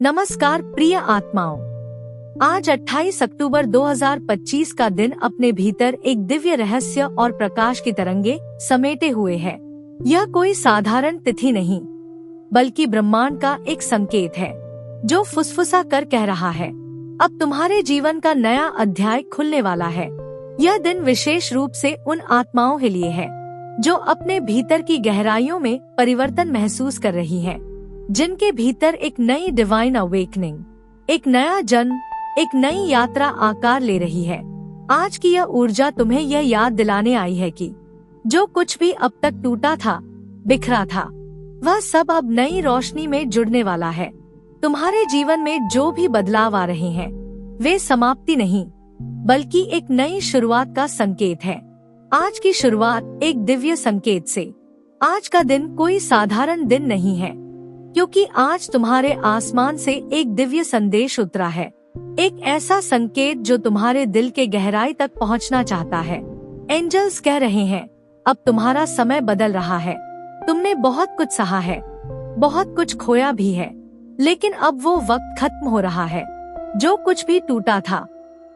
नमस्कार प्रिय आत्माओं, आज 28 अक्टूबर 2025 का दिन अपने भीतर एक दिव्य रहस्य और प्रकाश की तरंगे समेटे हुए है। यह कोई साधारण तिथि नहीं, बल्कि ब्रह्मांड का एक संकेत है जो फुसफुसा कर कह रहा है, अब तुम्हारे जीवन का नया अध्याय खुलने वाला है। यह दिन विशेष रूप से उन आत्माओं के लिए है जो अपने भीतर की गहराइयों में परिवर्तन महसूस कर रही हैं, जिनके भीतर एक नई डिवाइन अवेकनिंग, एक नया जन्म, एक नई यात्रा आकार ले रही है। आज की यह ऊर्जा तुम्हें यह याद दिलाने आई है कि जो कुछ भी अब तक टूटा था, बिखरा था, वह सब अब नई रोशनी में जुड़ने वाला है। तुम्हारे जीवन में जो भी बदलाव आ रहे हैं, वे समाप्ति नहीं, बल्कि एक नई शुरुआत का संकेत है। आज की शुरुआत एक दिव्य संकेत से। आज का दिन कोई साधारण दिन नहीं है, क्योंकि आज तुम्हारे आसमान से एक दिव्य संदेश उतरा है, एक ऐसा संकेत जो तुम्हारे दिल के गहराई तक पहुंचना चाहता है। एंजल्स कह रहे हैं, अब तुम्हारा समय बदल रहा है। तुमने बहुत कुछ सहा है, बहुत कुछ खोया भी है, लेकिन अब वो वक्त खत्म हो रहा है। जो कुछ भी टूटा था,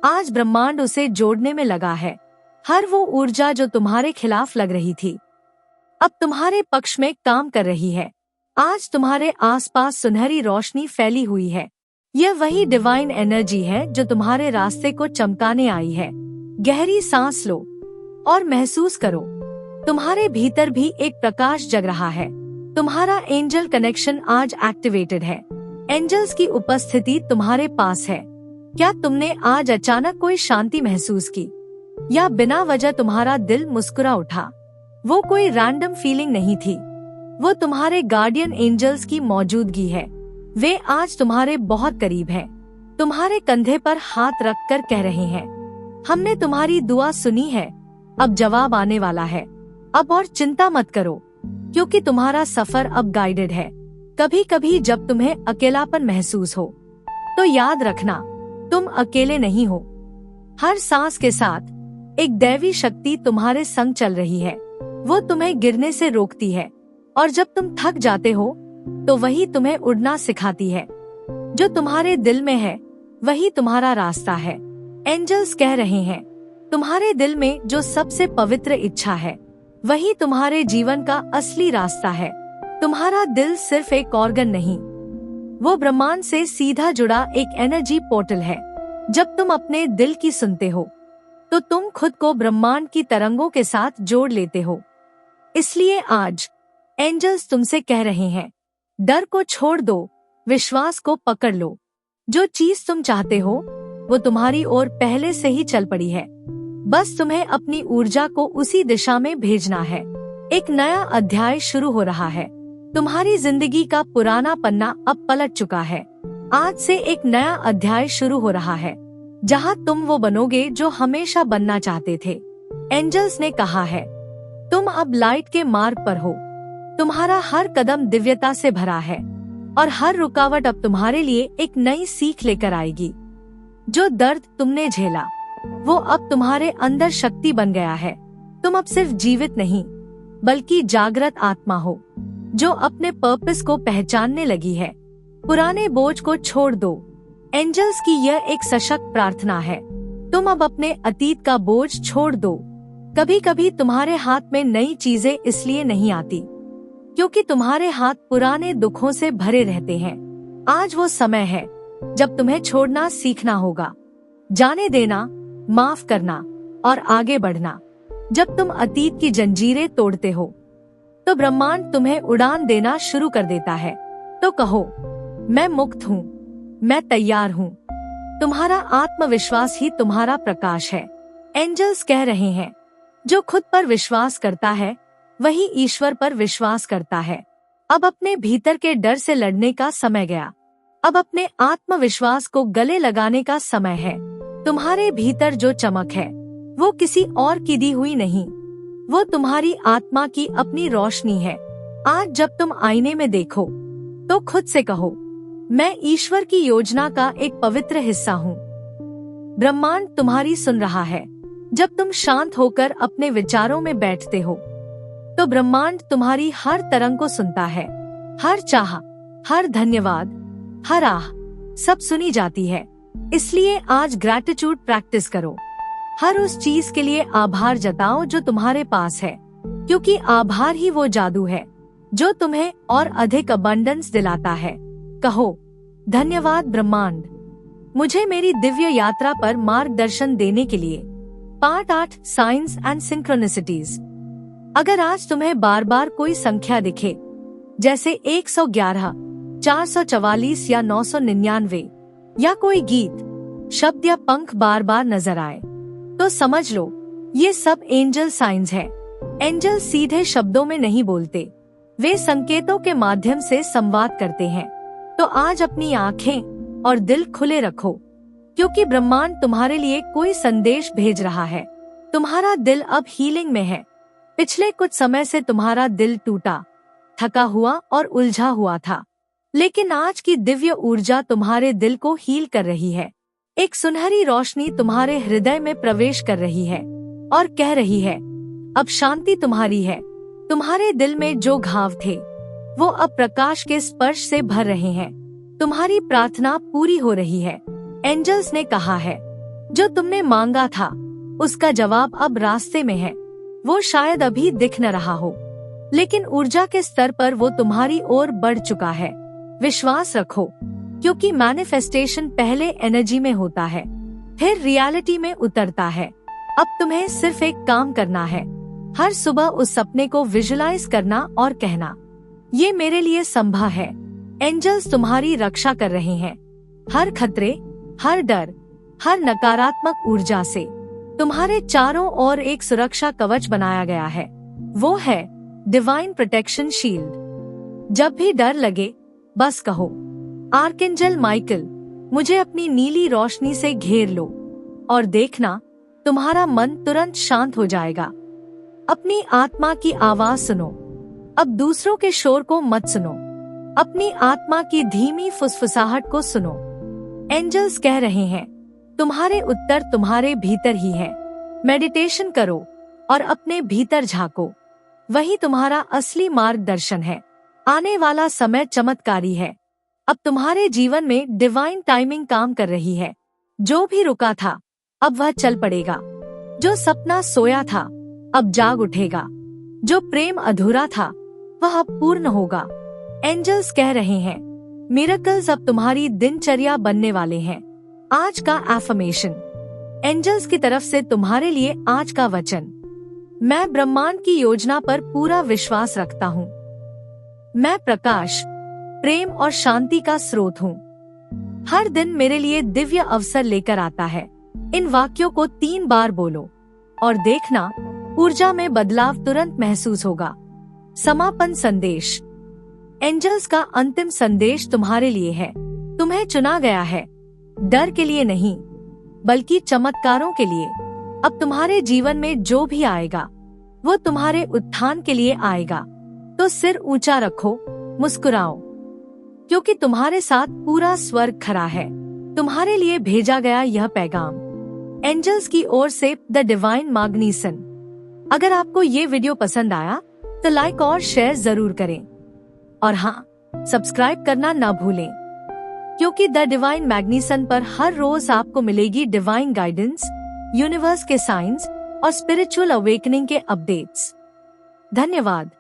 आज ब्रह्मांड उसे जोड़ने में लगा है। हर वो ऊर्जा जो तुम्हारे खिलाफ लग रही थी, अब तुम्हारे पक्ष में काम कर रही है। आज तुम्हारे आसपास सुनहरी रोशनी फैली हुई है। यह वही डिवाइन एनर्जी है जो तुम्हारे रास्ते को चमकाने आई है। गहरी सांस लो और महसूस करो, तुम्हारे भीतर भी एक प्रकाश जग रहा है। तुम्हारा एंजल कनेक्शन आज एक्टिवेटेड है। एंजल्स की उपस्थिति तुम्हारे पास है। क्या तुमने आज अचानक कोई शांति महसूस की, या बिना वजह तुम्हारा दिल मुस्कुरा उठा? वो कोई रैंडम फीलिंग नहीं थी, वो तुम्हारे गार्डियन एंजल्स की मौजूदगी है। वे आज तुम्हारे बहुत करीब हैं, तुम्हारे कंधे पर हाथ रखकर कह रहे हैं, हमने तुम्हारी दुआ सुनी है, अब जवाब आने वाला है। अब और चिंता मत करो, क्योंकि तुम्हारा सफर अब गाइडेड है। कभी कभी जब तुम्हें अकेलापन महसूस हो, तो याद रखना, तुम अकेले नहीं हो। हर सांस के साथ एक दैवी शक्ति तुम्हारे संग चल रही है। वो तुम्हें गिरने से रोकती है, और जब तुम थक जाते हो, तो वही तुम्हें उड़ना सिखाती है। जो तुम्हारे दिल में है, वही तुम्हारा रास्ता है। एंजल्स कह रहे हैं, तुम्हारे दिल में जो सबसे पवित्र इच्छा है, वही तुम्हारे जीवन का असली रास्ता है। तुम्हारा दिल सिर्फ एक ऑर्गन नहीं, वो ब्रह्मांड से सीधा जुड़ा एक एनर्जी पोर्टल है। जब तुम अपने दिल की सुनते हो, तो तुम खुद को ब्रह्मांड की तरंगों के साथ जोड़ लेते हो। इसलिए आज एंजल्स तुमसे कह रहे हैं, डर को छोड़ दो, विश्वास को पकड़ लो। जो चीज तुम चाहते हो, वो तुम्हारी ओर पहले से ही चल पड़ी है। बस तुम्हें अपनी ऊर्जा को उसी दिशा में भेजना है। एक नया अध्याय शुरू हो रहा है। तुम्हारी जिंदगी का पुराना पन्ना अब पलट चुका है। आज से एक नया अध्याय शुरू हो रहा है, जहाँ तुम वो बनोगे जो हमेशा बनना चाहते थे। एंजल्स ने कहा है, तुम अब लाइट के मार्ग पर हो। तुम्हारा हर कदम दिव्यता से भरा है, और हर रुकावट अब तुम्हारे लिए एक नई सीख लेकर आएगी। जो दर्द तुमने झेला, वो अब तुम्हारे अंदर शक्ति बन गया है। तुम अब सिर्फ जीवित नहीं, बल्कि जागृत आत्मा हो, जो अपने पर्पस को पहचानने लगी है। पुराने बोझ को छोड़ दो। एंजल्स की यह एक सशक्त प्रार्थना है। तुम अब अपने अतीत का बोझ छोड़ दो। कभी कभी तुम्हारे हाथ में नई चीजें इसलिए नहीं आती, क्योंकि तुम्हारे हाथ पुराने दुखों से भरे रहते हैं। आज वो समय है जब तुम्हें छोड़ना सीखना होगा, जाने देना, माफ करना और आगे बढ़ना। जब तुम अतीत की जंजीरें तोड़ते हो, तो ब्रह्मांड तुम्हें उड़ान देना शुरू कर देता है। तो कहो, मैं मुक्त हूँ, मैं तैयार हूँ। तुम्हारा आत्मविश्वास ही तुम्हारा प्रकाश है। एंजल्स कह रहे हैं, जो खुद पर विश्वास करता है, वही ईश्वर पर विश्वास करता है। अब अपने भीतर के डर से लड़ने का समय गया। अब अपने आत्मविश्वास को गले लगाने का समय है। तुम्हारे भीतर जो चमक है, वो किसी और की दी हुई नहीं, वो तुम्हारी आत्मा की अपनी रोशनी है। आज जब तुम आईने में देखो, तो खुद से कहो, मैं ईश्वर की योजना का एक पवित्र हिस्सा हूँ। ब्रह्मांड तुम्हारी सुन रहा है। जब तुम शांत होकर अपने विचारों में बैठते हो, तो ब्रह्मांड तुम्हारी हर तरंग को सुनता है। हर चाह, हर धन्यवाद, हर आह सब सुनी जाती है। इसलिए आज ग्रैटिट्यूड प्रैक्टिस करो। हर उस चीज के लिए आभार जताओ जो तुम्हारे पास है, क्योंकि आभार ही वो जादू है जो तुम्हें और अधिक अबंडेंस दिलाता है। कहो, धन्यवाद ब्रह्मांड, मुझे मेरी दिव्य यात्रा पर मार्गदर्शन देने के लिए। Part 8 science and synchronicities. अगर आज तुम्हें बार बार कोई संख्या दिखे, जैसे 111, 444 या 999, या कोई गीत, शब्द या पंख बार बार नजर आए, तो समझ लो ये सब एंजल साइंस है। एंजल सीधे शब्दों में नहीं बोलते, वे संकेतों के माध्यम से संवाद करते हैं। तो आज अपनी आंखें और दिल खुले रखो, क्योंकि ब्रह्मांड तुम्हारे लिए कोई संदेश भेज रहा है। तुम्हारा दिल अब हीलिंग में है। पिछले कुछ समय से तुम्हारा दिल टूटा, थका हुआ और उलझा हुआ था, लेकिन आज की दिव्य ऊर्जा तुम्हारे दिल को हील कर रही है। एक सुनहरी रोशनी तुम्हारे हृदय में प्रवेश कर रही है और कह रही है, अब शांति तुम्हारी है। तुम्हारे दिल में जो घाव थे, वो अब प्रकाश के स्पर्श से भर रहे हैं। तुम्हारी प्रार्थना पूरी हो रही है। एंजल्स ने कहा है, जो तुमने मांगा था उसका जवाब अब रास्ते में है। वो शायद अभी दिख न रहा हो, लेकिन ऊर्जा के स्तर पर वो तुम्हारी ओर बढ़ चुका है। विश्वास रखो, क्योंकि मैनिफेस्टेशन पहले एनर्जी में होता है, फिर रियलिटी में उतरता है। अब तुम्हें सिर्फ एक काम करना है, हर सुबह उस सपने को विजुलाइज करना और कहना, ये मेरे लिए संभव है। एंजल्स तुम्हारी रक्षा कर रहे हैं। हर खतरे, हर डर, हर नकारात्मक ऊर्जा से तुम्हारे चारों ओर एक सुरक्षा कवच बनाया गया है। वो है डिवाइन प्रोटेक्शन शील्ड। जब भी डर लगे, बस कहो, आर्कएंजल माइकल, मुझे अपनी नीली रोशनी से घेर लो, और देखना तुम्हारा मन तुरंत शांत हो जाएगा। अपनी आत्मा की आवाज सुनो, अब दूसरों के शोर को मत सुनो। अपनी आत्मा की धीमी फुसफुसाहट को सुनो। एंजल्स कह रहे हैं, तुम्हारे उत्तर तुम्हारे भीतर ही है। मेडिटेशन करो और अपने भीतर झांको, वही तुम्हारा असली मार्गदर्शन है। आने वाला समय चमत्कारी है। अब तुम्हारे जीवन में डिवाइन टाइमिंग काम कर रही है। जो भी रुका था, अब वह चल पड़ेगा। जो सपना सोया था, अब जाग उठेगा। जो प्रेम अधूरा था, वह अब पूर्ण होगा। एंजल्स कह रहे हैं, मिरेकल्स अब तुम्हारी दिनचर्या बनने वाले हैं। आज का एफर्मेशन, एंजल्स की तरफ से तुम्हारे लिए आज का वचन। मैं ब्रह्मांड की योजना पर पूरा विश्वास रखता हूँ। मैं प्रकाश, प्रेम और शांति का स्रोत हूँ। हर दिन मेरे लिए दिव्य अवसर लेकर आता है। इन वाक्यों को 3 बार बोलो और देखना, ऊर्जा में बदलाव तुरंत महसूस होगा। समापन संदेश। एंजल्स का अंतिम संदेश तुम्हारे लिए है। तुम्हें चुना गया है, डर के लिए नहीं, बल्कि चमत्कारों के लिए। अब तुम्हारे जीवन में जो भी आएगा, वो तुम्हारे उत्थान के लिए आएगा। तो सिर ऊंचा रखो, मुस्कुराओ, क्योंकि तुम्हारे साथ पूरा स्वर्ग खड़ा है। तुम्हारे लिए भेजा गया यह पैगाम एंजल्स की ओर से द डिवाइन मैग्नीसन। अगर आपको ये वीडियो पसंद आया तो लाइक और शेयर जरूर करें, और हाँ, सब्सक्राइब करना ना भूलें, क्योंकि द डिवाइन मैग्नीसन पर हर रोज आपको मिलेगी डिवाइन गाइडेंस, यूनिवर्स के साइंस और स्पिरिचुअल अवेकनिंग के अपडेट्स। धन्यवाद।